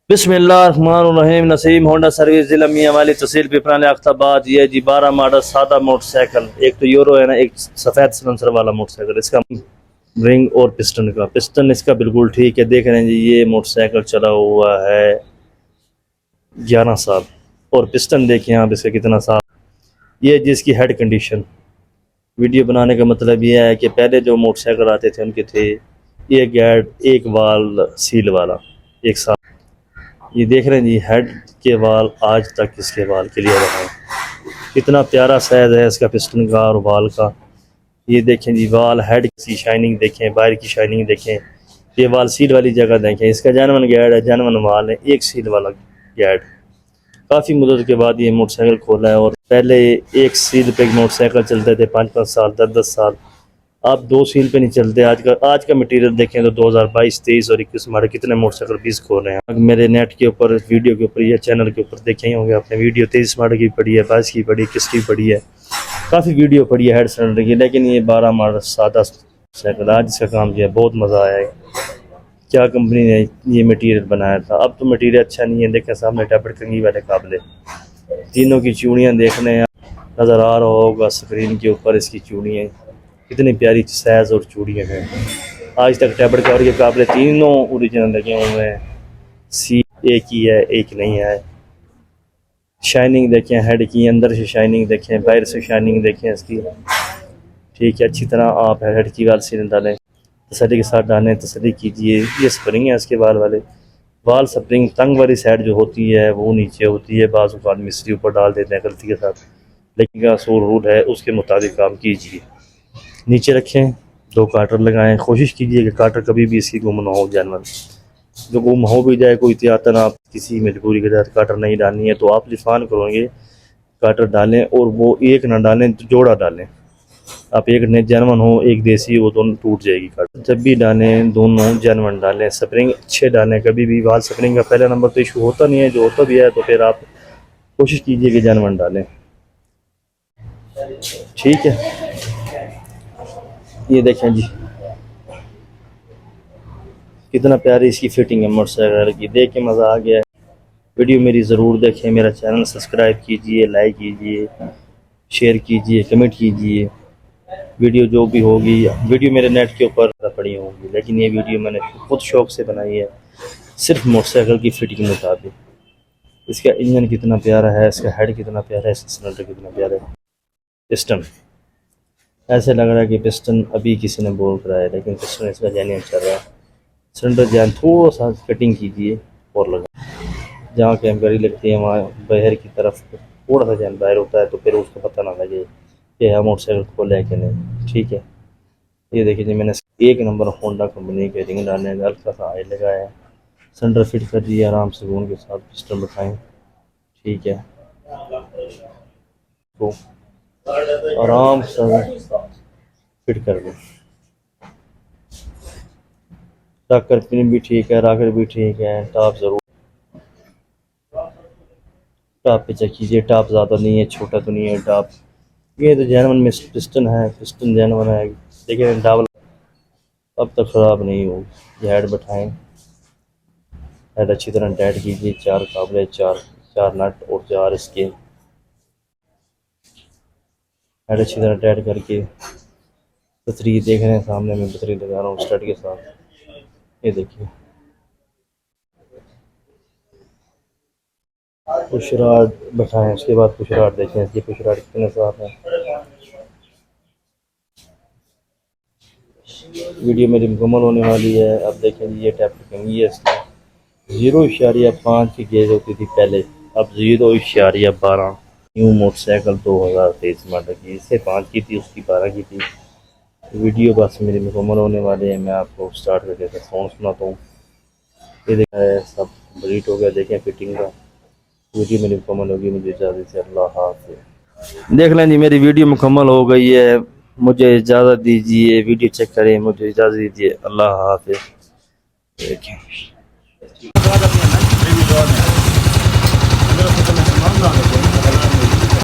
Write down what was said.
बिस्मिल्लाहिर्रहमानिर्रहीम। Naseem Honda service जिला मियां वाली तहसील पिपरान अख्ताबाद। ये जी 12 मॉडल सादा मोटरसाइकिल, एक तो यूरो है ना, एक सफ़ेद सलेंसर वाला मोटरसाइकिल। इसका रिंग और पिस्टन इसका बिल्कुल ठीक है। देख रहे हैं जी, ये मोटरसाइकिल चला हुआ है 11 साल और पिस्टन देखिए आप इसका कितना साफ। ये जिसकी हेड कंडीशन। वीडियो बनाने का मतलब ये है कि पहले जो मोटरसाइकिल आते थे उनके थे एक गैड, एक वाल सील वाला, एक साथ। ये देख रहे हैं जी, हेड के वाल आज तक इसके वाल क्लियर है। कितना प्यारा साइज है इसका पिस्टन का और वाल का। ये देखें जी, वाल हेड की शाइनिंग देखें, बाहर की शाइनिंग देखें, ये वाल सील वाली जगह देखें। इसका जानवन गैड है, जानवन वाल है, एक सील वाला गैड। काफ़ी मुद्दत के बाद ये मोटरसाइकिल खोला है। और पहले एक सील पे मोटरसाइकिल चलते थे 5-5 साल, 10-10 साल। आप 2 सील पे नहीं चलते। आज का मटेरियल देखें तो 2022, 23 और 21 हमारे कितने मोटरसाइकिल 20 खो रहे हैं। मेरे नेट के ऊपर, वीडियो के ऊपर या चैनल के ऊपर देखे ही होंगे आपने, वीडियो 23 मॉडल की पड़ी है, 22 की पड़ी है, किसकी पड़ी है, काफ़ी वीडियो पड़ी है हेड सिलेंडर की। लेकिन ये 12 मॉडल सादा साइकिल आज इसका काम किया, बहुत मज़ा आया है। क्या कंपनी ने ये मटीरियल बनाया था। अब तो मटीरियल अच्छा नहीं है। देखें सामने टैबलेट कंगी वाले काबले, तीनों की चूड़ियाँ देखने नज़र आ रहा होगा स्क्रीन के ऊपर। इसकी चूड़ियाँ कितनी प्यारी साइज और चूड़ियाँ हैं। आज तक टैबलेट कवर के काबले तीनों ओरिजिनल लगे हुए हैं। सी एक ही है, एक नहीं है। शाइनिंग देखें हेड की, अंदर से शाइनिंग देखें, बाहर से शाइनिंग देखें इसकी। ठीक है, अच्छी तरह आप हेड की वाल सील डालें, तसल्ली के साथ डालें, तसल्ली कीजिए। ये स्प्रिंग है इसके वाल स्प्रिंग तंग वाली साइड जो होती है वो नीचे होती है। बाज़ औक़ात मिस्त्री ऊपर डाल देते हैं गलती के साथ, लेकिन का असूल रूल है उसके मुताबिक काम कीजिए। नीचे रखें, 2 काटर लगाएं। कोशिश कीजिए कि काटर कभी भी इसकी गुम ना हो। जानवर जो गुम हो भी जाए, कोई एहतियातन आप किसी मजबूरी के तहत काटर नहीं डालनी है तो आप लिफान करोगे, काटर डालें। और वो एक ना डालें तो जोड़ा डालें। आप एक ने जानवर हो, एक देसी हो, दोनों टूट जाएगी काटर। जब भी डालें दोनों जानवर डालें। स्प्रिंग अच्छे डालें। कभी भी वाल स्प्रिंग का पहला नंबर तो इशू होता नहीं है, जो होता भी है तो फिर आप कोशिश कीजिए कि जानवर डालें। ठीक है, ये देखें जी, कितना प्यारी इसकी फिटिंग है मोटरसाइकिल की। देख के मज़ा आ गया है। वीडियो मेरी ज़रूर देखें। मेरा चैनल सब्सक्राइब कीजिए, लाइक कीजिए, शेयर कीजिए, कमेंट कीजिए। वीडियो जो भी होगी, वीडियो मेरे नेट के ऊपर पड़ी होंगी, लेकिन ये वीडियो मैंने खुद शौक़ से बनाई है, सिर्फ मोटरसाइकिल की फिटिंग के मुताबिक। इसका इंजन कितना प्यारा है, इसका हेड कितना प्यारा है, इसका सिलेंडर कितना प्यारा है। पिस्टन ऐसे लग रहा है कि पिस्टन अभी किसी ने बोल रहा है, लेकिन पिस्टन इसका जेन्युइन चल रहा है। सिलेंडर जैन थोड़ा सा कटिंग कीजिए और लगा, जहाँ कैमरी लगती है वहाँ बाहर की तरफ थोड़ा सा जैन बाहर होता है, तो फिर उसको पता ना लगे कि हम मोटरसाइकिल खोले है कि नहीं। ठीक है, ये देखिए जी, मैंने एक नंबर होंडा कंपनी के रिंग डालने का हल्का सा ऑयल लगाया है। सिलेंडर फिट कर दिए आराम से, उनके साथ पिस्टन बैठाएँ। ठीक है, तो आराम से फिट कर दें। राकर पिन भी ठीक है, राकर भी ठीक है। टॉप ज़रूर टॉप पे चेक कीजिए, टॉप ज़्यादा नहीं है, छोटा तो नहीं है टॉप। ये तो जेनवन में पिस्टन है, पिस्टन जेनवन है। देखिए डबल अब तक ख़राब नहीं हो। ये हेड बैठाएँ, हेड अच्छी तरह टाइट कीजिए। 4 काबले, 4 नट और 4 इसके। हेड अच्छी तरह टाइट करके बतरी देख रहे हैं सामने, में बतरी लगा रहा हूँ स्टड के साथ। ये देखिए, पुश रॉड बैठाएँ, उसके बाद पुश रॉड देखें इसकी पुश रॉड कितने साफ है। वीडियो मेरी मुकम्मल होने वाली है। अब देखें ये टैप कंगी है इसकी। 0.5 की गेज होती थी पहले, अब 0.12। न्यू मोटरसाइकिल 2023 मॉडल की, इससे 5 की थी, उसकी 12 की थी। वीडियो बस मेरी मुकम्मल होने वाली है। मैं आपको स्टार्ट करके साउंड सुनाता हूँ। ये देखा है सब कंप्लीट हो गया। देखें फिटिंग का, वीडियो मेरी मुकम्मल होगी। मुझे इजाज़त है, अल्लाह हाफ़िज़। देख लें जी, मेरी वीडियो मुकम्मल हो गई है। मुझे इजाज़त दीजिए, वीडियो चेक करें, मुझे इजाज़त दीजिए, अल्लाह हाफ़िज़। देखें